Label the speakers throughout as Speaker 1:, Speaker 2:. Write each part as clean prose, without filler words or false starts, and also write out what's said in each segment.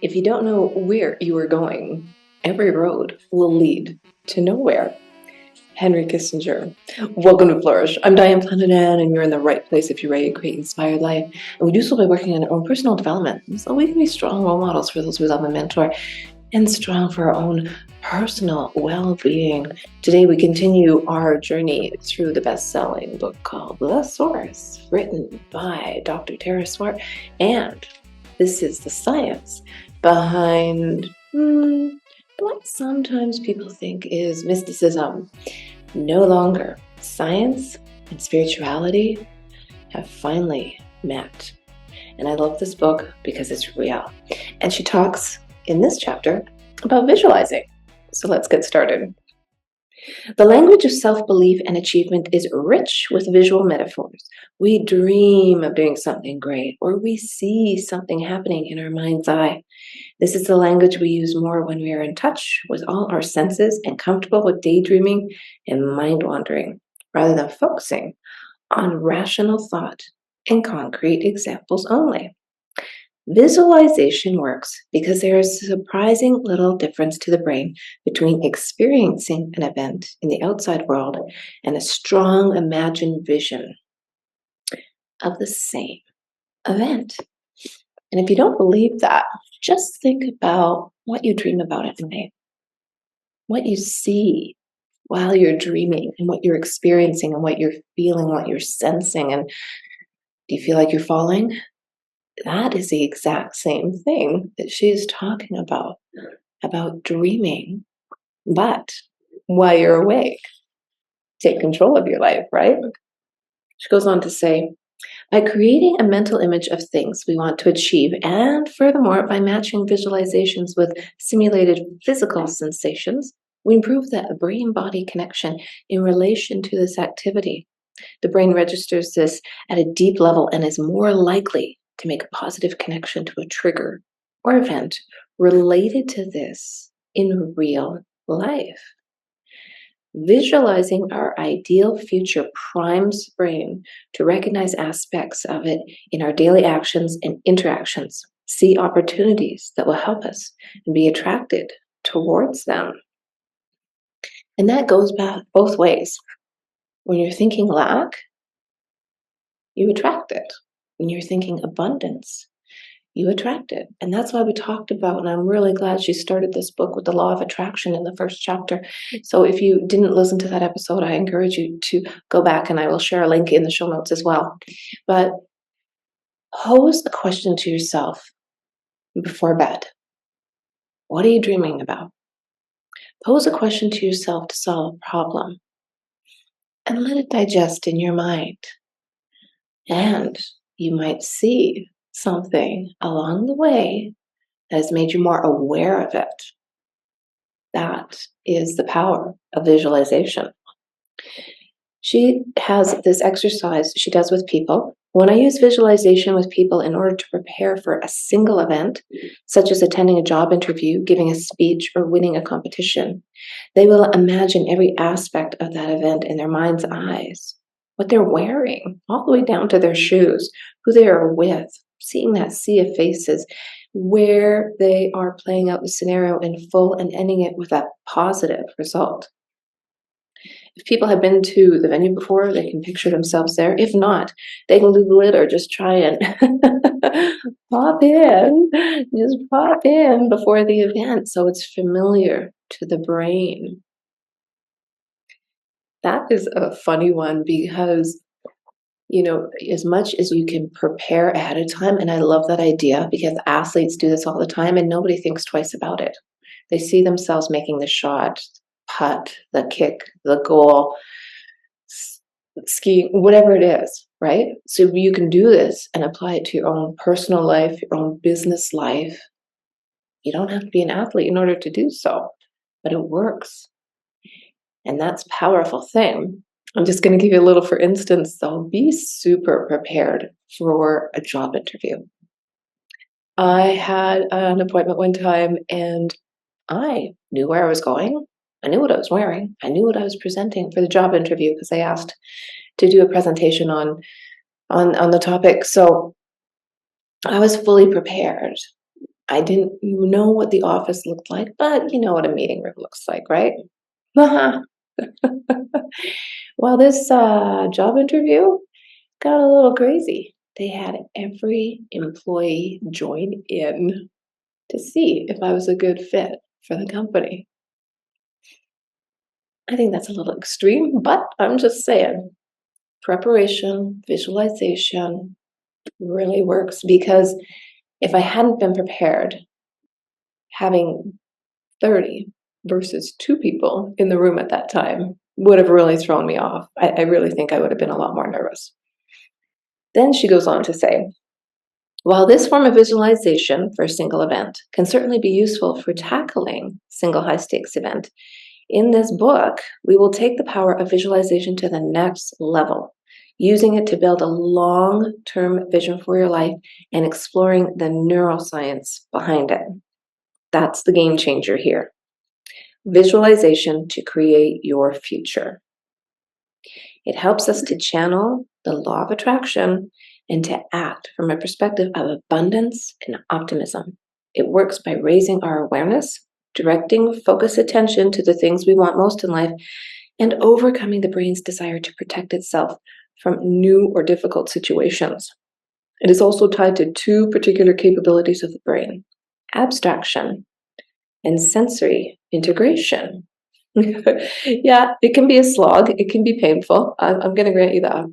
Speaker 1: If you don't know where you are going, every road will lead to nowhere. Henry Kissinger. Welcome to Flourish. I'm Diane, Planidin, and you're in the right place if you're ready to create inspired life. And we do so by working on our own personal development, so we can be strong role models for those we love and mentor, and strong for our own personal well-being. Today we continue our journey through the best-selling book called The Source, written by Dr. Swart, and this is the science behind what sometimes people think is mysticism. No longer. Science and spirituality have finally met. And I love this book because it's real. And she talks in this chapter about visualizing. So let's get started. The language of self-belief and achievement is rich with visual metaphors. We dream of doing something great, or we see something happening in our mind's eye. This is the language we use more when we are in touch with all our senses and comfortable with daydreaming and mind-wandering, rather than focusing on rational thought and concrete examples only. Visualization works because there is a surprising little difference to the brain between experiencing an event in the outside world and a strong imagined vision of the same event. And if you don't believe that, just think about what you dream about at night, what you see while you're dreaming, and what you're experiencing, and what you're feeling, what you're sensing. And do you feel like you're falling? That is the exact same thing that she's talking about dreaming, but while you're awake. Take control of your life, right? She goes on to say, by creating a mental image of things we want to achieve, and furthermore, by matching visualizations with simulated physical sensations, we improve the brain-body connection in relation to this activity. The brain registers this at a deep level and is more likely to make a positive connection to a trigger or event related to this in real life. Visualizing our ideal future primes the brain to recognize aspects of it in our daily actions and interactions, see opportunities that will help us, and be attracted towards them. And that goes back both ways. When you're thinking lack, you attract it. When you're thinking abundance, you attract it. And that's why we talked about, and I'm really glad she started this book with the law of attraction in the first chapter. So if you didn't listen to that episode, I encourage you to go back, and I will share a link in the show notes as well. But pose a question to yourself before bed. What are you dreaming about? Pose a question to yourself to solve a problem, and let it digest in your mind. And you might see something along the way that has made you more aware of it. That is the power of visualization. She has this exercise she does with people. When I use visualization with people in order to prepare for a single event, such as attending a job interview, giving a speech, or winning a competition, they will imagine every aspect of that event in their mind's eyes. What they're wearing, all the way down to their shoes, who they are with, seeing that sea of faces, where they are playing out the scenario in full and ending it with a positive result. If people have been to the venue before, they can picture themselves there. If not, they can Google it or just try and pop in before the event so it's familiar to the brain. That is a funny one because, as much as you can prepare ahead of time, and I love that idea because athletes do this all the time and nobody thinks twice about it. They see themselves making the shot, putt, the kick, the goal, skiing, whatever it is, right? So you can do this and apply it to your own personal life, your own business life. You don't have to be an athlete in order to do so, but it works. And that's a powerful thing. I'm just going to give you a little, for instance, though, be super prepared for a job interview. I had an appointment one time and I knew where I was going. I knew what I was wearing. I knew what I was presenting for the job interview because they asked to do a presentation on the topic. So I was fully prepared. I didn't know what the office looked like, but you know what a meeting room looks like, right? Well, this job interview got a little crazy. They had every employee join in to see if I was a good fit for the company. I think that's a little extreme, but I'm just saying preparation, visualization really works, because if I hadn't been prepared, having 30 versus 2 people in the room at that time would have really thrown me off. I really think I would have been a lot more nervous. Then she goes on to say, while this form of visualization for a single event can certainly be useful for tackling single high-stakes event, in this book, we will take the power of visualization to the next level, using it to build a long-term vision for your life and exploring the neuroscience behind it. That's the game changer here. Visualization to create your future. It helps us to channel the law of attraction and to act from a perspective of abundance and optimism. It works by raising our awareness, directing focused attention to the things we want most in life, and overcoming the brain's desire to protect itself from new or difficult situations. It is also tied to 2 particular capabilities of the brain: abstraction and sensory integration. Yeah, it can be a slog. It can be painful. I'm going to grant you that.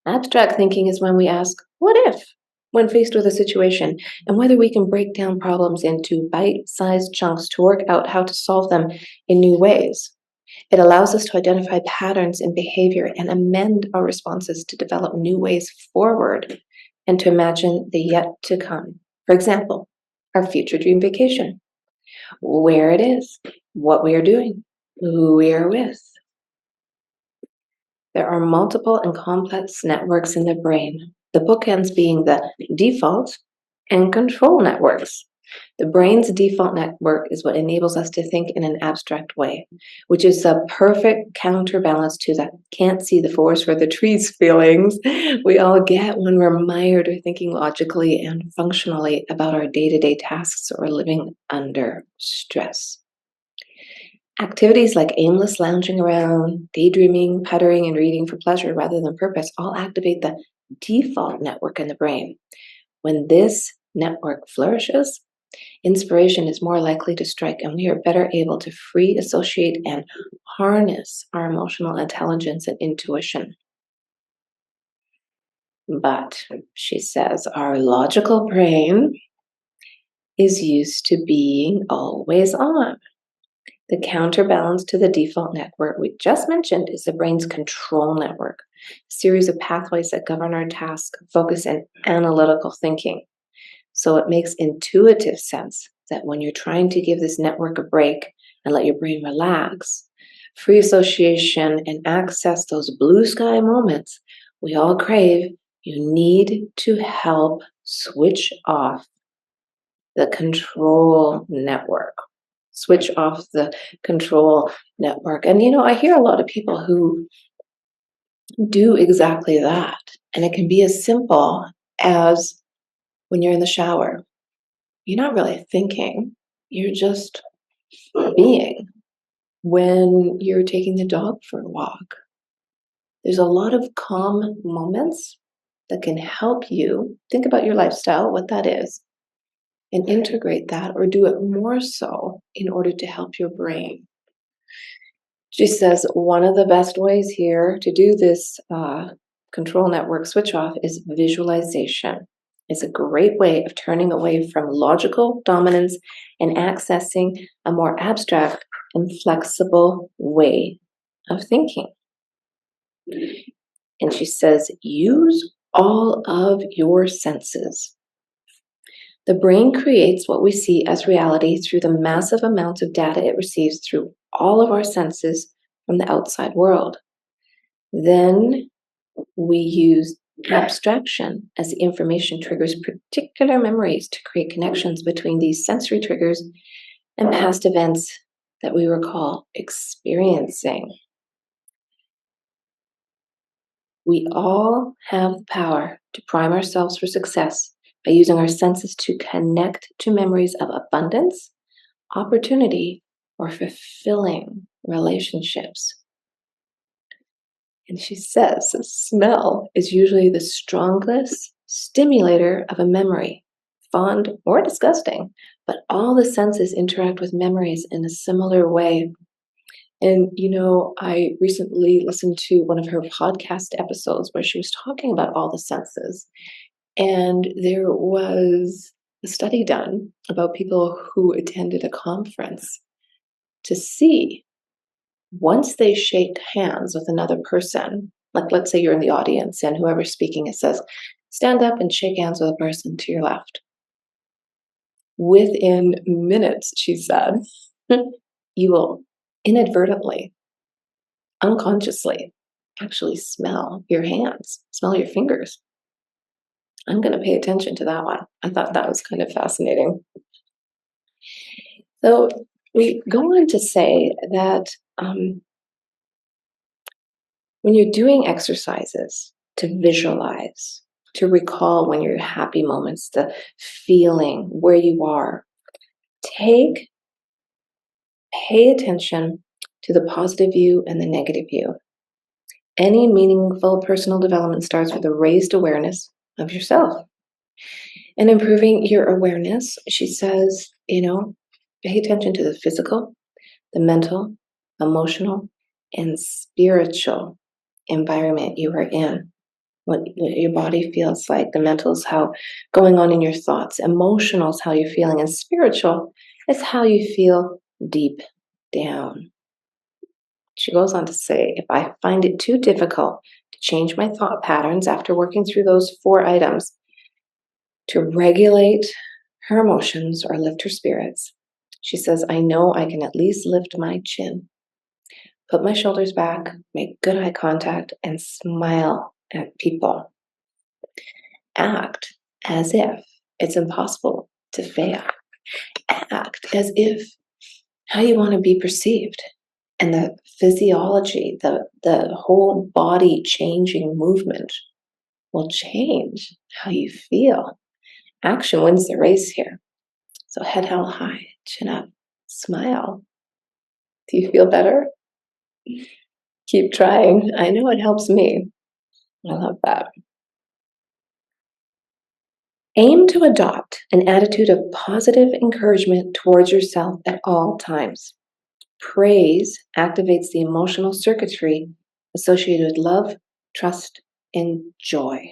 Speaker 1: Abstract thinking is when we ask, what if, when faced with a situation, and whether we can break down problems into bite-sized chunks to work out how to solve them in new ways. It allows us to identify patterns in behavior and amend our responses to develop new ways forward and to imagine the yet to come. For example, our future dream vacation, where it is, what we are doing, who we are with. There are multiple and complex networks in the brain, the bookends being the default and control networks. The brain's default network is what enables us to think in an abstract way, which is the perfect counterbalance to the can't see the forest for the trees feelings we all get when we're mired or thinking logically and functionally about our day-to-day tasks or living under stress. Activities like aimless lounging around, daydreaming, puttering, and reading for pleasure rather than purpose all activate the default network in the brain. When this network flourishes, inspiration is more likely to strike, and we are better able to free, associate, and harness our emotional intelligence and intuition. But, she says, our logical brain is used to being always on. The counterbalance to the default network we just mentioned is the brain's control network, a series of pathways that govern our task, focus, and analytical thinking. So it makes intuitive sense that when you're trying to give this network a break and let your brain relax, free association, and access those blue sky moments we all crave, you need to help switch off the control network. Switch off the control network. And I hear a lot of people who do exactly that. And it can be as simple as when you're in the shower. You're not really thinking, you're just being. When you're taking the dog for a walk, there's a lot of calm moments that can help you think about your lifestyle, what that is, and integrate that or do it more so in order to help your brain. She says one of the best ways here to do this control network switch off is visualization. It's a great way of turning away from logical dominance and accessing a more abstract and flexible way of thinking. And she says, use all of your senses. The brain creates what we see as reality through the massive amounts of data it receives through all of our senses from the outside world. Then we use abstraction as the information triggers particular memories to create connections between these sensory triggers and past events that we recall experiencing. We all have the power to prime ourselves for success by using our senses to connect to memories of abundance, opportunity, or fulfilling relationships. And she says smell is usually the strongest stimulator of a memory, fond or disgusting, but all the senses interact with memories in a similar way. And, I recently listened to one of her podcast episodes where she was talking about all the senses. And there was a study done about people who attended a conference to see once they shake hands with another person, like let's say you're in the audience and whoever's speaking, it says, stand up and shake hands with a person to your left. Within minutes, she said, you will inadvertently, unconsciously, actually smell your hands, smell your fingers. I'm going to pay attention to that one. I thought that was kind of fascinating. So we go on to say that when you're doing exercises to visualize, to recall when you're happy moments, the feeling, where you are, pay attention to the positive you and the negative you. Any meaningful personal development starts with a raised awareness of yourself. And improving your awareness, she says, pay attention to the physical, the mental, emotional, and spiritual environment you are in. What your body feels like. The mental is how going on in your thoughts. Emotional is how you're feeling. And spiritual is how you feel deep down. She goes on to say, if I find it too difficult to change my thought patterns after working through those 4 items to regulate her emotions or lift her spirits, she says, I know I can at least lift my chin, put my shoulders back, make good eye contact, and smile at people. Act as if it's impossible to fail. Act as if how you want to be perceived. And the physiology, the whole body changing movement will change how you feel. Action wins the race here. So head held high, chin up, smile. Do you feel better? Keep trying. I know it helps me. I love that. Aim to adopt an attitude of positive encouragement towards yourself at all times. Praise activates the emotional circuitry associated with love, trust, and joy.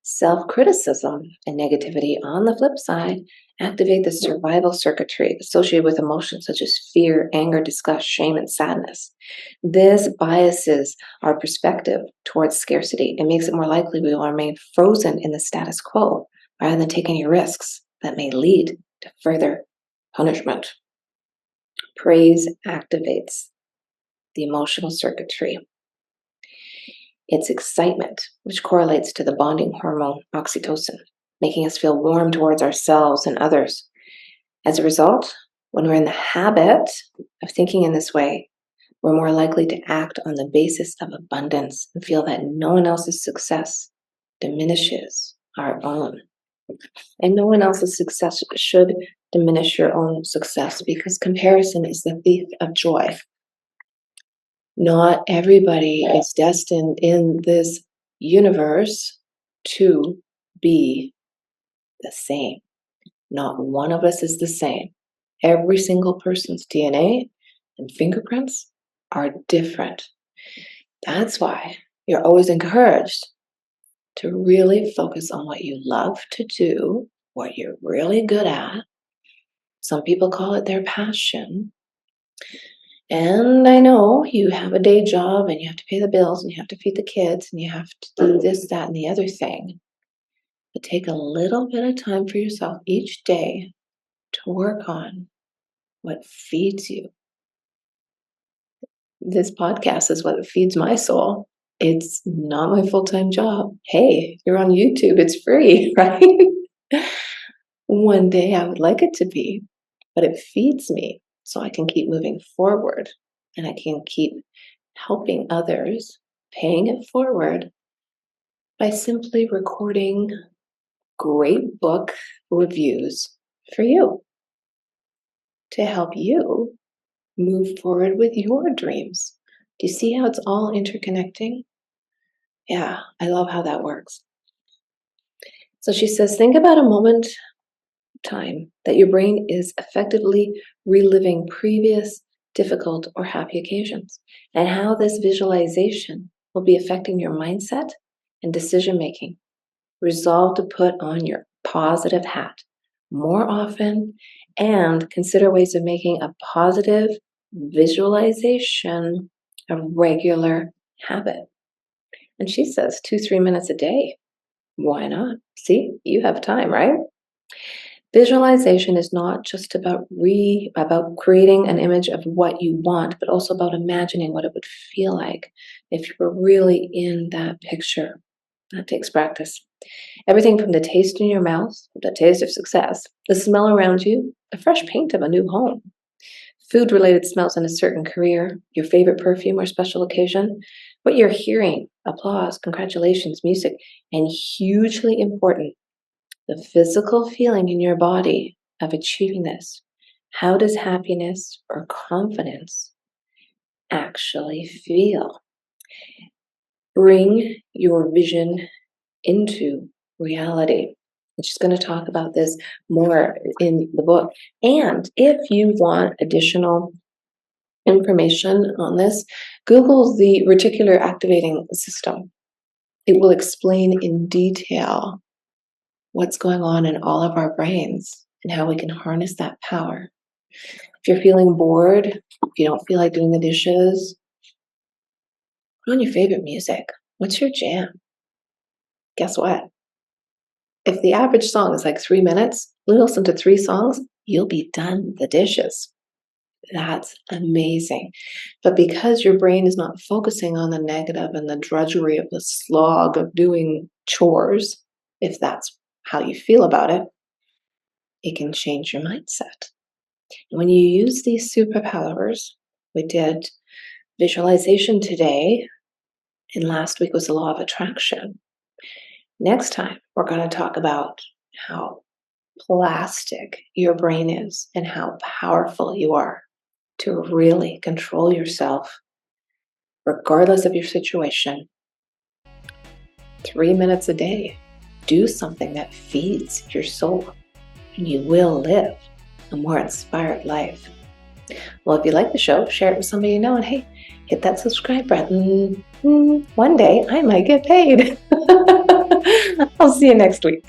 Speaker 1: Self-criticism and negativity, on the flip side, activate the survival circuitry associated with emotions such as fear, anger, disgust, shame, and sadness. This biases our perspective towards scarcity. It makes it more likely we will remain frozen in the status quo rather than taking any risks that may lead to further punishment. Praise activates the emotional circuitry. It's excitement, which correlates to the bonding hormone oxytocin, making us feel warm towards ourselves and others. As a result, when we're in the habit of thinking in this way, we're more likely to act on the basis of abundance and feel that no one else's success diminishes our own. And no one else's success should diminish your own success, because comparison is the thief of joy. Not everybody is destined in this universe to be the same. Not one of us is the same. Every single person's DNA and fingerprints are different. That's why you're always encouraged to really focus on what you love to do, what you're really good at. Some people call it their passion. And I know you have a day job and you have to pay the bills and you have to feed the kids and you have to do this, that, and the other thing. But take a little bit of time for yourself each day to work on what feeds you. This podcast is what feeds my soul. It's not my full-time job. Hey, you're on YouTube. It's free, right? One day I would like it to be, but it feeds me so I can keep moving forward and I can keep helping others, paying it forward by simply recording great book reviews for you to help you move forward with your dreams. Do you see how it's all interconnecting? Yeah, I love how that works. So she says, think about a moment time that your brain is effectively reliving previous difficult or happy occasions, and how this visualization will be affecting your mindset and decision making. Resolve to put on your positive hat more often and consider ways of making a positive visualization a regular habit. And she says 2-3 minutes a day. Why not? See, you have time, right? Visualization is not just about creating an image of what you want, but also about imagining what it would feel like if you were really in that picture. That takes practice. Everything from the taste in your mouth, the taste of success, the smell around you, the fresh paint of a new home, food-related smells in a certain career, your favorite perfume or special occasion, what you're hearing, applause, congratulations, music, and hugely important, the physical feeling in your body of achieving this. How does happiness or confidence actually feel? Bring your vision into reality. And she's going to talk about this more in the book. And if you want additional information on this, Google the reticular activating system. It will explain in detail what's going on in all of our brains and how we can harness that power. If you're feeling bored, if you don't feel like doing the dishes, put on your favorite music. What's your jam? Guess what? If the average song is like 3 minutes, listen to 3 songs, you'll be done the dishes. That's amazing. But because your brain is not focusing on the negative and the drudgery of the slog of doing chores, if that's how you feel about it, it can change your mindset. And when you use these superpowers, we did visualization today, and last week was the law of attraction. Next time, we're going to talk about how plastic your brain is and how powerful you are to really control yourself, regardless of your situation. 3 minutes a day. Do something that feeds your soul, and you will live a more inspired life. Well, if you like the show, share it with somebody you know, and hey, hit that subscribe button. One day I might get paid. I'll see you next week.